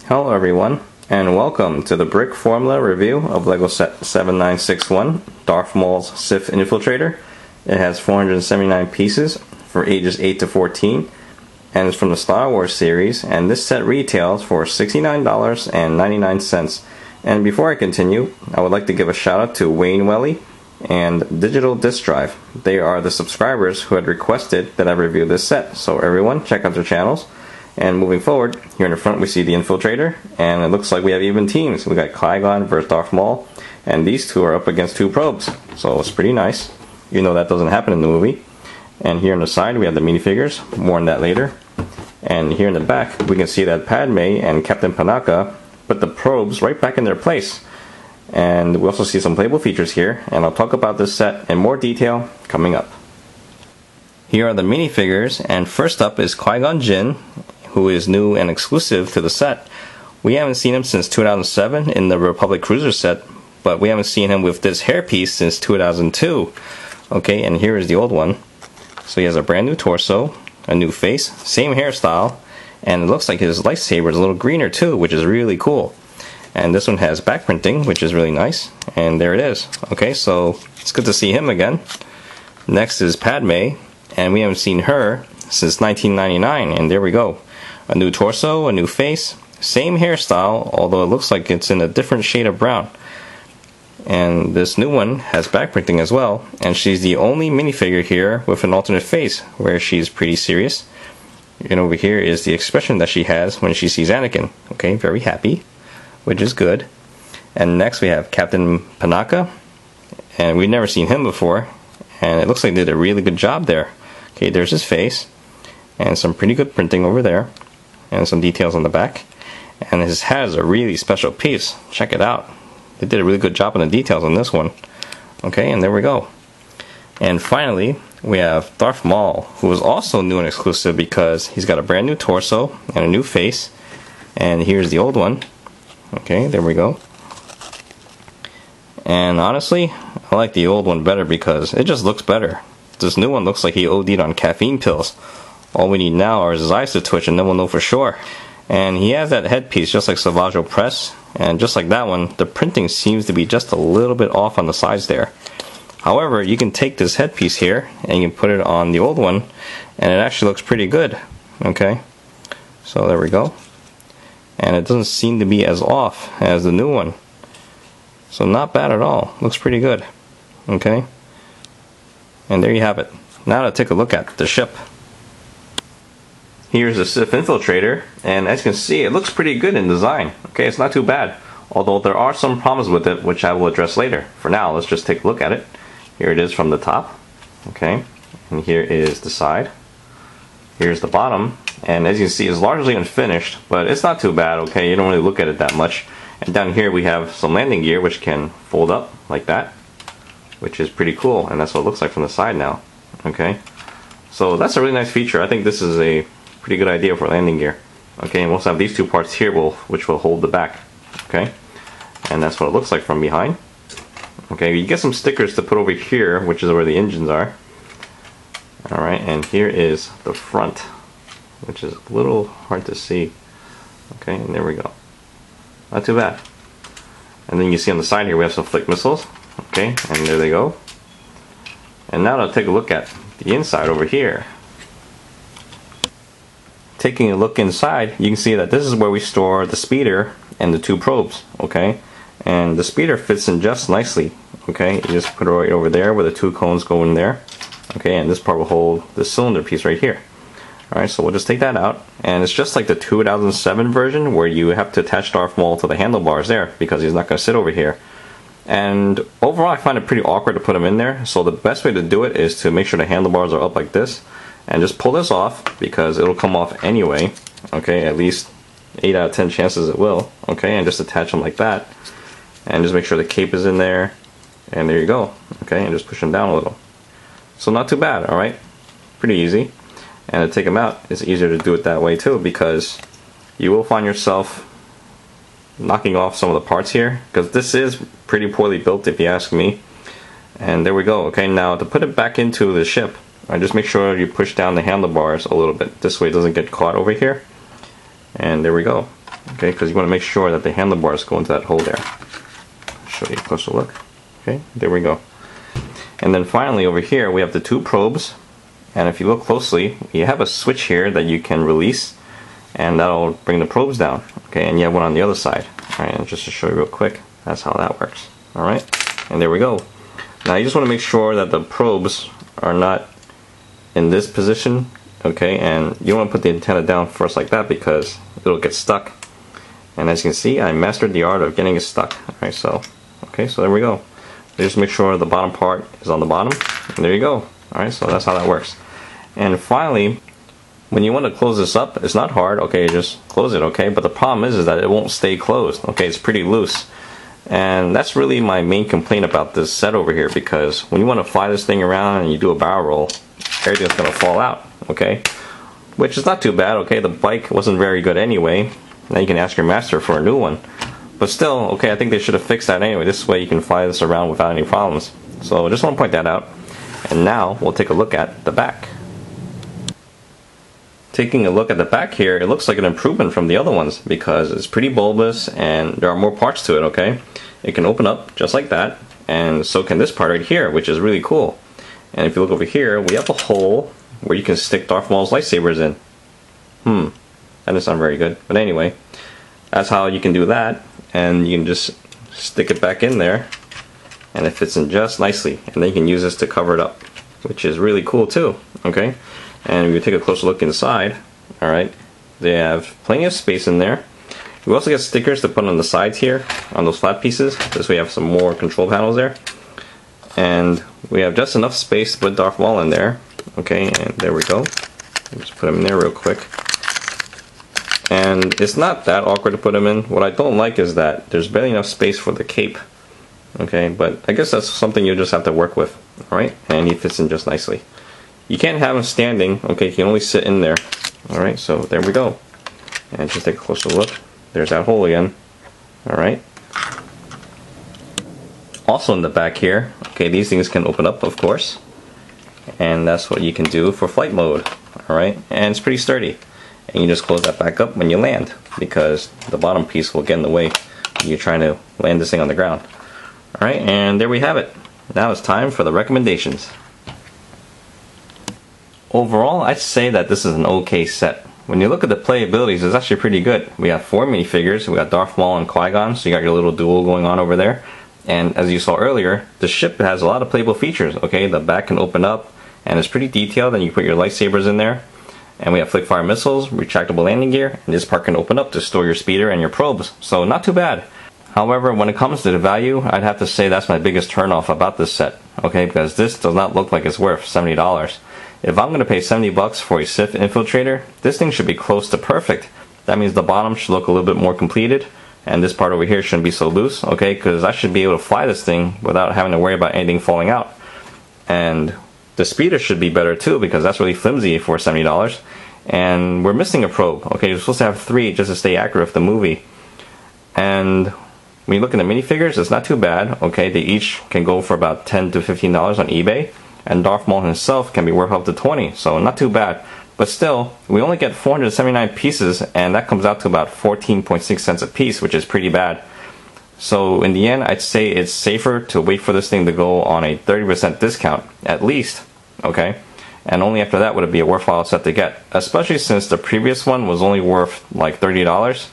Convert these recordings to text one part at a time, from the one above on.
Hello everyone, and welcome to the Brickformula review of LEGO Set 7961, Darth Maul's Sith Infiltrator. It has 479 pieces for ages 8 to 14, and it's from the Star Wars series, and this set retails for $69.99. And before I continue, I would like to give a shout out to Wayne Welly and Digital Disc Drive. They are the subscribers who had requested that I review this set, so everyone check out their channels. And moving forward, here in the front we see the Infiltrator, and it looks like we have even teams. We got Qui-Gon versus Darth Maul, and these two are up against two probes, so it's pretty nice, even though that doesn't happen in the movie. And here on the side we have the minifigures, more on that later. And here in the back we can see that Padme and Captain Panaka put the probes right back in their place. And we also see some playable features here, and I'll talk about this set in more detail coming up. Here are the minifigures, and first up is Qui-Gon Jinn, who is new and exclusive to the set. We haven't seen him since 2007 in the Republic Cruiser set, but we haven't seen him with this hairpiece since 2002. Okay, and here is the old one. So he has a brand new torso, a new face, same hairstyle, and it looks like his lightsaber is a little greener too, which is really cool. And this one has back printing, which is really nice, and there it is. Okay, so it's good to see him again. Next is Padme, and we haven't seen her since 1999, and there we go. A new torso, a new face, same hairstyle, although it looks like it's in a different shade of brown. And this new one has back printing as well, and she's the only minifigure here with an alternate face, where she's pretty serious. And over here is the expression that she has when she sees Anakin. Okay, very happy, which is good. And next we have Captain Panaka, and we've never seen him before, and it looks like they did a really good job there. Okay, there's his face, and some pretty good printing over there, and some details on the back. And his hat is a really special piece. Check it out. They did a really good job on the details on this one. Okay, and there we go. And finally, we have Darth Maul, who is also new and exclusive because he's got a brand new torso and a new face. And here's the old one. Okay, there we go. And honestly, I like the old one better because it just looks better. This new one looks like he OD'd on caffeine pills. All we need now are his eyes to twitch, and then we'll know for sure. And he has that headpiece just like Savage Opress, and just like that one, the printing seems to be just a little bit off on the sides there. However, you can take this headpiece here and you can put it on the old one, and it actually looks pretty good. Okay, so there we go. And it doesn't seem to be as off as the new one. So not bad at all. Looks pretty good. Okay, and there you have it. Now to take a look at the ship. Here's the Sith Infiltrator, and as you can see, it looks pretty good in design. Okay, it's not too bad, although there are some problems with it, which I will address later. For now, let's just take a look at it. Here it is from the top. Okay, and here is the side. Here's the bottom, and as you can see, it's largely unfinished, but it's not too bad. Okay, you don't really look at it that much. And down here we have some landing gear, which can fold up like that, which is pretty cool, and that's what it looks like from the side now. Okay, so that's a really nice feature. I think this is a pretty good idea for landing gear. Okay, and we'll also have these two parts here which will hold the back. Okay, and that's what it looks like from behind. Okay, you get some stickers to put over here, which is where the engines are. Alright, and here is the front, which is a little hard to see. Okay, and there we go. Not too bad. And then you see on the side here we have some flick missiles. Okay, and there they go. And now to take a look at the inside over here. Taking a look inside, you can see that this is where we store the speeder and the two probes. Okay, and the speeder fits in just nicely. Okay, you just put it right over there where the two cones go in there. Okay, and this part will hold the cylinder piece right here. Alright, so we'll just take that out, and it's just like the 2007 version where you have to attach Darth Maul to the handlebars there because he's not going to sit over here. And overall I find it pretty awkward to put him in there, so the best way to do it is to make sure the handlebars are up like this, and just pull this off because it'll come off anyway. Okay, at least 8 out of 10 chances it will. Okay, and just attach them like that, and just make sure the cape is in there, and there you go. Okay, and just push them down a little. So not too bad. Alright, pretty easy. And to take them out, it's easier to do it that way too, because you will find yourself knocking off some of the parts here, because this is pretty poorly built if you ask me. And there we go. Okay, now to put it back into the ship, just make sure you push down the handlebars a little bit. This way it doesn't get caught over here. And there we go. okay, because you want to make sure that the handlebars go into that hole there. I'll show you a closer look. Okay, there we go. And then finally over here we have the two probes, and if you look closely, you have a switch here that you can release, and that'll bring the probes down. Okay, and you have one on the other side. Alright, and just to show you real quick, that's how that works. Alright, and there we go. Now you just want to make sure that the probes are not in this position, okay, and you don't want to put the antenna down first like that because it'll get stuck. And as you can see, I mastered the art of getting it stuck. Alright, so there we go. Just make sure the bottom part is on the bottom, and there you go. Alright, so that's how that works. And finally, when you want to close this up, it's not hard, okay, just close it, okay, but the problem is that it won't stay closed, okay, it's pretty loose. And that's really my main complaint about this set over here, because when you want to fly this thing around and you do a barrel roll, everything's going to fall out, okay, which is not too bad, okay, the bike wasn't very good anyway. Now you can ask your master for a new one, but still, okay, I think they should have fixed that anyway. This way you can fly this around without any problems. So I just want to point that out. And now we'll take a look at the back. Taking a look at the back here, it looks like an improvement from the other ones because it's pretty bulbous and there are more parts to it, okay? It can open up just like that, and so can this part right here, which is really cool. And if you look over here, we have a hole where you can stick Darth Maul's lightsabers in. That doesn't sound very good, but anyway, that's how you can do that, and you can just stick it back in there and it fits in just nicely, and then you can use this to cover it up, which is really cool too, okay? And if you take a closer look inside, alright, they have plenty of space in there. We also get stickers to put on the sides here, on those flat pieces. This way you have some more control panels there. And we have just enough space to put Darth Maul in there. Okay, and there we go. Just put him in there real quick. And it's not that awkward to put him in. What I don't like is that there's barely enough space for the cape. Okay, but I guess that's something you just have to work with. Alright, and he fits in just nicely. You can't have him standing, okay, he can only sit in there. Alright, so there we go. And just take a closer look. There's that hole again. Alright. Also in the back here, okay, these things can open up, of course. And that's what you can do for flight mode. Alright, and it's pretty sturdy. And you just close that back up when you land, because the bottom piece will get in the way when you're trying to land this thing on the ground. Alright, and there we have it. Now it's time for the recommendations. Overall, I'd say that this is an okay set. When you look at the playabilities, it's actually pretty good. We got 4 minifigures. We got Darth Maul and Qui-Gon, so you got your little duel going on over there. And as you saw earlier, the ship has a lot of playable features. Okay, the back can open up, and it's pretty detailed, and you put your lightsabers in there. And we have flick fire missiles, retractable landing gear, and this part can open up to store your speeder and your probes. So not too bad. However, when it comes to the value, I'd have to say that's my biggest turnoff about this set. Okay, because this does not look like it's worth $70. If I'm going to pay $70 for a Sith Infiltrator, this thing should be close to perfect. That means the bottom should look a little bit more completed, and this part over here shouldn't be so loose, okay, because I should be able to fly this thing without having to worry about anything falling out. And the speeder should be better too, because that's really flimsy for $70. And we're missing a probe, okay, you're supposed to have 3 just to stay accurate with the movie. And when you look at the minifigures, it's not too bad, okay, they each can go for about $10 to $15 on eBay. And Darth Maul himself can be worth up to $20, so not too bad. But still, we only get 479 pieces, and that comes out to about 14.6 cents a piece, which is pretty bad. So in the end, I'd say it's safer to wait for this thing to go on a 30% discount, at least, okay? And only after that would it be a worthwhile set to get, especially since the previous one was only worth like $30.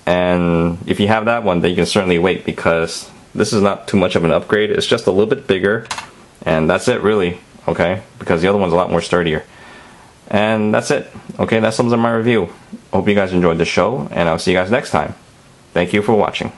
And if you have that one, then you can certainly wait, because this is not too much of an upgrade. It's just a little bit bigger. And that's it really, okay, because the other one's a lot more sturdier. And that's it, okay, that sums up my review. Hope you guys enjoyed the show, and I'll see you guys next time. Thank you for watching.